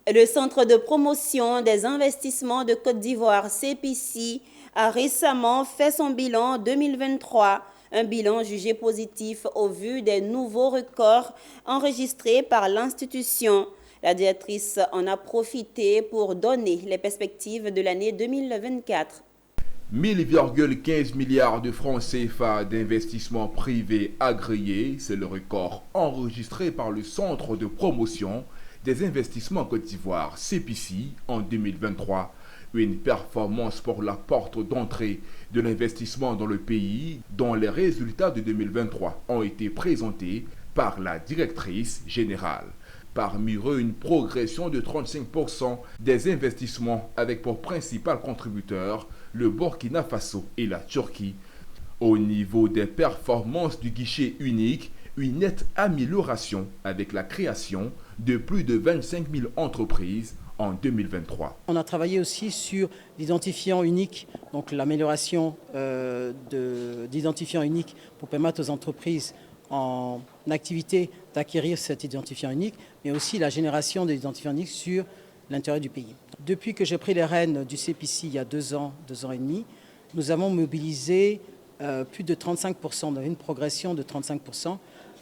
Le Centre de promotion des investissements de Côte d'Ivoire, CPC, a récemment fait son bilan 2023, un bilan jugé positif au vu des nouveaux records enregistrés par l'institution. La directrice en a profité pour donner les perspectives de l'année 2024. 1000,15 milliards de francs CFA d'investissement privé agréés, c'est le record enregistré par le Centre de promotion des investissements Côte d'Ivoire, CPC, en 2023. Une performance pour la porte d'entrée de l'investissement dans le pays, dont les résultats de 2023 ont été présentés par la directrice générale. Parmi eux, une progression de 35% des investissements avec pour principal contributeur le Burkina Faso et la Turquie. Au niveau des performances du guichet unique, une nette amélioration avec la création de plus de 25 000 entreprises en 2023. On a travaillé aussi sur l'identifiant unique, donc l'amélioration d'identifiant unique pour permettre aux entreprises en activité d'acquérir cet identifiant unique, mais aussi la génération de l'identifiant unique sur l'intérieur du pays. Depuis que j'ai pris les rênes du CPC il y a 2 ans et demi, nous avons mobilisé plus de 35%, donc une progression de 35%.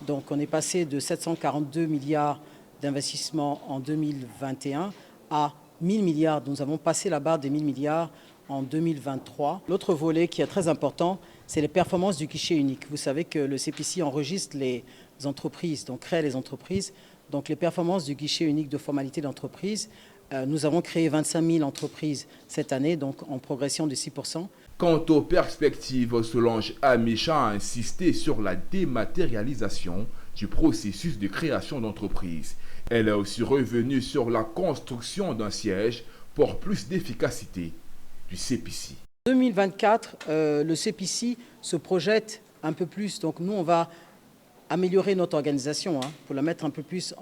Donc on est passé de 742 milliards d'investissements en 2021 à 1000 milliards. Nous avons passé la barre des 1000 milliards en 2023. L'autre volet qui est très important, c'est les performances du guichet unique. Vous savez que le CPC enregistre les entreprises, donc crée les entreprises. Donc les performances du guichet unique de formalité d'entreprise, nous avons créé 25 000 entreprises cette année, donc en progression de 6%. Quant aux perspectives, Solange Amicha a insisté sur la dématérialisation du processus de création d'entreprise. Elle est aussi revenue sur la construction d'un siège pour plus d'efficacité du CPC. En 2024, le CPC se projette un peu plus. Donc nous, on va améliorer notre organisation pour la mettre un peu plus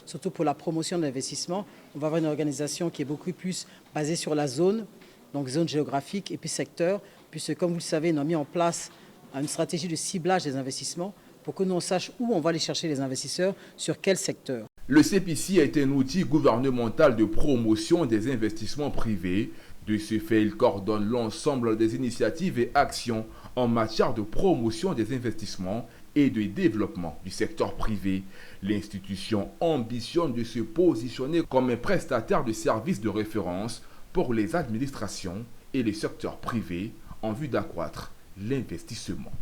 surtout pour la promotion de l'investissement. On va avoir une organisation qui est beaucoup plus basée sur la zone, donc zone géographique et puis secteur, puisque comme vous le savez, nous avons mis en place une stratégie de ciblage des investissements pour que nous on sache où on va aller chercher les investisseurs, sur quel secteur. Le CPC est un outil gouvernemental de promotion des investissements privés. De ce fait, il coordonne l'ensemble des initiatives et actions en matière de promotion des investissements et de développement du secteur privé. L'institution ambitionne de se positionner comme un prestataire de services de référence pour les administrations et les secteurs privés en vue d'accroître l'investissement.